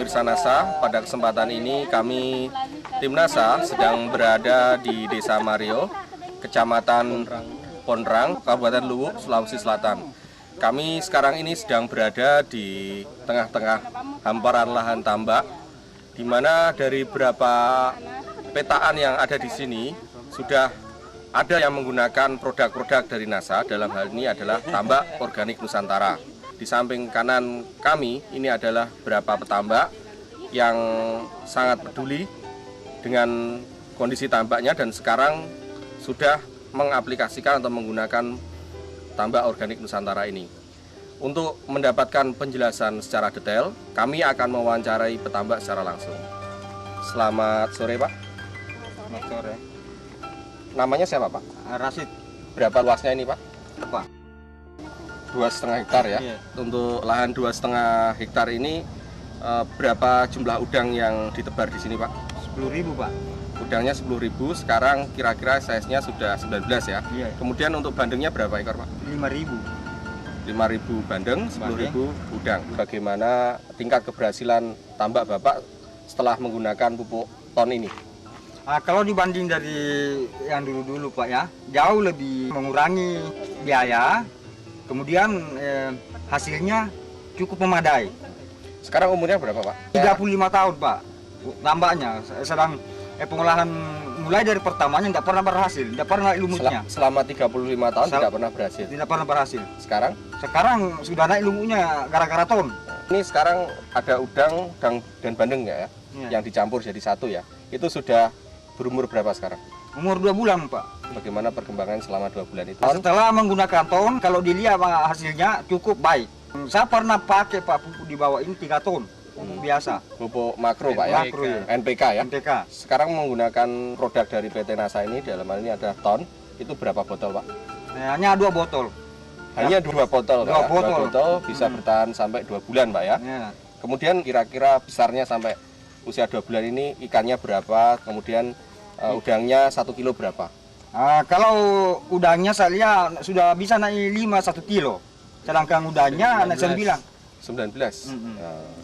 pemirsa NASA, pada kesempatan ini kami tim NASA sedang berada di Desa Mario, Kecamatan Pondrang, Kabupaten Luwu, Sulawesi Selatan. Kami sekarang ini sedang berada di tengah-tengah hamparan lahan tambak, di mana dari beberapa petaan yang ada di sini sudah ada yang menggunakan produk-produk dari NASA. Dalam hal ini adalah tambak organik Nusantara. Di samping kanan kami ini adalah beberapa petambak yang sangat peduli dengan kondisi tambaknya dan sekarang sudah mengaplikasikan atau menggunakan tambak organik Nusantara ini. Untuk mendapatkan penjelasan secara detail, kami akan mewawancarai petambak secara langsung. Selamat sore, Pak. Selamat sore. Namanya siapa, Pak? Rasid. Berapa luasnya ini, Pak? Apa? 2,5 hektar ya. Iya. Untuk lahan 2,5 hektar ini berapa jumlah udang yang ditebar di sini, Pak? 10.000, Pak. Udangnya 10.000, sekarang kira-kira size-nya sudah 19 ya. Iya. Kemudian untuk bandengnya berapa ekor, Pak? 5.000. 5.000 bandeng, 10.000 udang. Bagaimana tingkat keberhasilan tambak Bapak setelah menggunakan pupuk ton ini? Kalau dibanding dari yang dulu-dulu, Pak ya, jauh lebih mengurangi biaya. Kemudian hasilnya cukup memadai. Sekarang umurnya berapa, Pak? 35 tahun, Pak. Tambaknya sedang pengolahan mulai dari pertamanya tidak pernah berhasil, tidak pernah naik lumutnya. Selama 35 tahun tidak pernah berhasil. Tidak pernah berhasil. Sekarang? Sekarang sudah naik lumutnya gara-gara ton. Ini sekarang ada udang dan bandeng ya, Iya. yang dicampur jadi satu ya. Itu sudah berumur berapa sekarang? Umur 2 bulan, Pak. Bagaimana perkembangan selama 2 bulan itu? Setelah menggunakan ton, kalau dilihat hasilnya cukup baik. Saya pernah pakai, Pak, pupuk di bawah ini 3 ton. Pupuk biasa. Pupuk makro, Pak ya? Makro, ya. NPK ya? NPK. Sekarang menggunakan produk dari PT NASA ini, dalam hal ini ada ton, itu berapa botol, Pak? Hanya 2 botol. Hanya 2 botol, Dua Pak. botol. 2 botol bisa bertahan sampai 2 bulan, Pak ya? Ya. Kemudian kira-kira besarnya sampai usia 2 bulan ini ikannya berapa, kemudian udangnya 1 kilo berapa? Kalau udangnya saya lihat sudah bisa naik 1 kilo. Sedangkan udangnya naik 9. 19.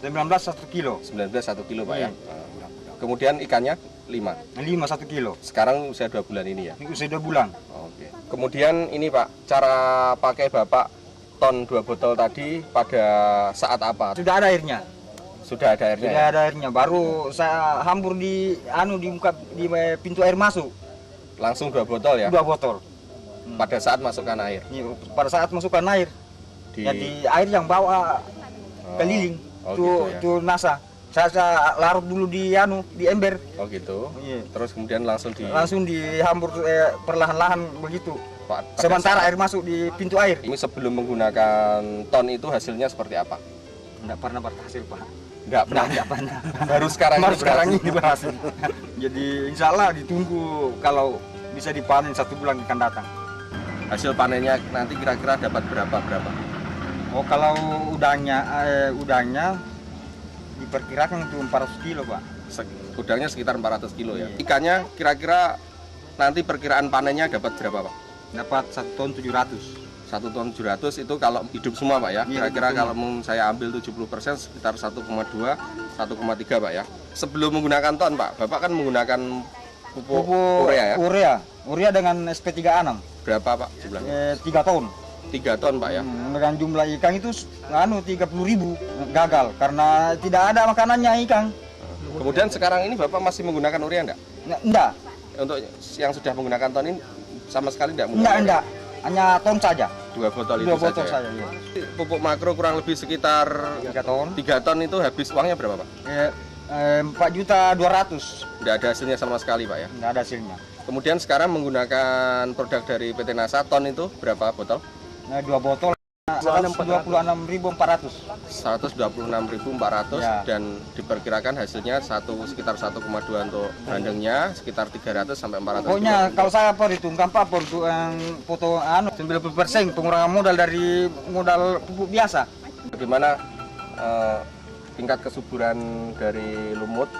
19 1 kilo. 19 1 kilo, Pak ya. Iya. Kemudian ikannya 5. 5 1 kilo. Sekarang usia 2 bulan ini ya. Ini usia 2 bulan. Oke. Kemudian ini, Pak, cara pakai Bapak ton 2 botol tadi pada saat apa? Sudah ada airnya. Sudah ada airnya. Sudah Ya? ada airnya. Baru saya hambur di pintu air masuk. Langsung 2 botol ya. 2 botol. Pada saat masukkan air. Ini pada saat masukkan air. Di Jadi air yang bawa keliling gitu ya. tuh NASA. Saya larut dulu di ember. Oh gitu. Iya. Terus kemudian langsung dihambur perlahan-lahan begitu. pada Sementara saat- air masuk di pintu air. Ini sebelum menggunakan ton itu hasilnya seperti apa? Tidak pernah berhasil, Pak. Enggak pernah. Tidak pernah. Baru sekarang Baru ini sekarang berhasil. ini berhasil. Jadi insya Allah ditunggu kalau bisa dipanen 1 bulan akan datang. Hasil panennya nanti kira-kira dapat berapa? Oh, kalau udangnya diperkirakan itu 400 kilo, Pak. Udangnya sekitar 400 kilo ya. Iya. Ikannya kira-kira nanti perkiraan panennya dapat berapa, Pak? Dapat 1 ton 700. 1 ton 700 itu kalau hidup semua, Pak ya. Iya, Kira-kira hidup kalau saya ambil 70% sekitar 1,2, 1,3, Pak ya. Sebelum menggunakan ton, Pak, Bapak kan menggunakan pupuk urea ya. Urea dengan SP36. Berapa, Pak, jumlahnya? 3 ton. 3 ton, Pak ya. Dengan jumlah ikan itu 30.000 gagal karena tidak ada makanannya ikan. Kemudian sekarang ini Bapak masih menggunakan urea enggak? Enggak, Untuk yang sudah menggunakan ton ini sama sekali enggak menggunakan urea? enggak. Hanya ton saja. 2 botol 2 itu botol saja. saja. Ya. Pupuk makro kurang lebih sekitar 3 ton. 3 ton itu habis uangnya berapa, Pak? 4.200.000. Enggak ada hasilnya sama sekali, Pak ya. Enggak ada hasilnya. Kemudian sekarang menggunakan produk dari PT NASA ton itu berapa botol? 2 botol 126.400. 126.400 Ya. dan diperkirakan hasilnya sekitar 1,2 untuk bandengnya, sekitar 300 sampai 400. Pokoknya kalau saya perhitungkan Pak, untuk yang foto 90% pengurangan modal dari modal pupuk biasa. Bagaimana tingkat kesuburan dari lumut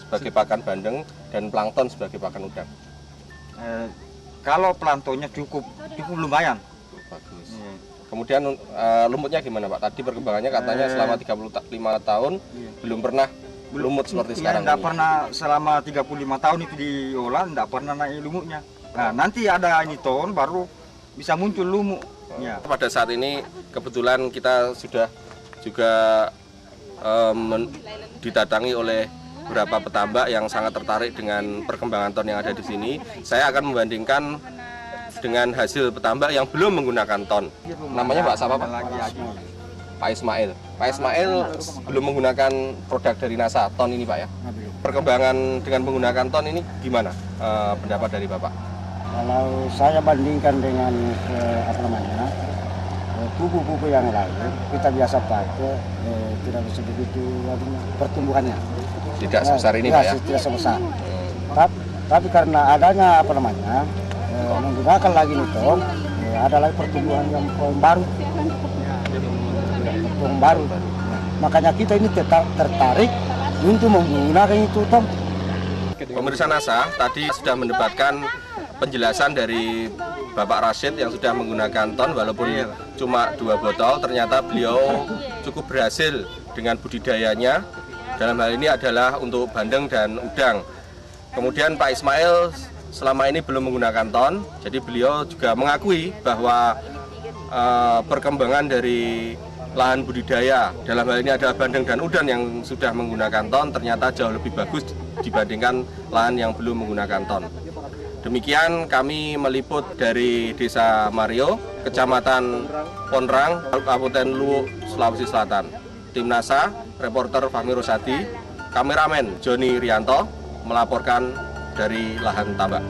sebagai pakan bandeng dan plankton sebagai pakan udang? Kalau planktonnya cukup lumayan. Bagus. Kemudian lumutnya gimana, Pak? Tadi perkembangannya katanya selama 35 tahun belum pernah lumut seperti Iya, sekarang nggak ini. pernah selama 35 tahun itu diolah, nggak pernah naik lumutnya. Nah, nanti ada ini tahun baru bisa muncul lumut. Ya. Pada saat ini kebetulan kita sudah juga didatangi oleh beberapa petambak yang sangat tertarik dengan perkembangan ton yang ada di sini. Saya akan membandingkan dengan hasil petambak yang belum menggunakan ton. Namanya Pak siapa Pak? Pak Ismail. Pak Ismail belum menggunakan produk dari NASA, ton ini Pak ya? Perkembangan dengan menggunakan ton ini gimana pendapat dari Bapak? Kalau saya bandingkan dengan pupuk-pupuk yang lain, kita biasa pakai tidak sebegitu pertumbuhannya. Tidak sebesar ini Pak ya? Tidak sebesar. Tapi karena adanya menggunakan lagi nitong, ada lagi pertumbuhan yang baru. Makanya kita ini tertarik untuk menggunakan itu Tom. Pemirsa NASA tadi sudah mendapatkan penjelasan dari Bapak Rashid yang sudah menggunakan ton, walaupun cuma 2 botol, ternyata beliau cukup berhasil dengan budidayanya. Dalam hal ini adalah untuk bandeng dan udang. Kemudian Pak Ismail selama ini belum menggunakan ton, jadi beliau juga mengakui bahwa perkembangan dari lahan budidaya dalam hal ini adalah bandeng dan udang yang sudah menggunakan ton ternyata jauh lebih bagus dibandingkan lahan yang belum menggunakan ton. Demikian kami meliput dari Desa Mario, Kecamatan Ponrang, Kabupaten Luwu, Sulawesi Selatan. Tim NASA, reporter Fahmi Rosadi, kameramen Joni Rianto melaporkan dari lahan tambak.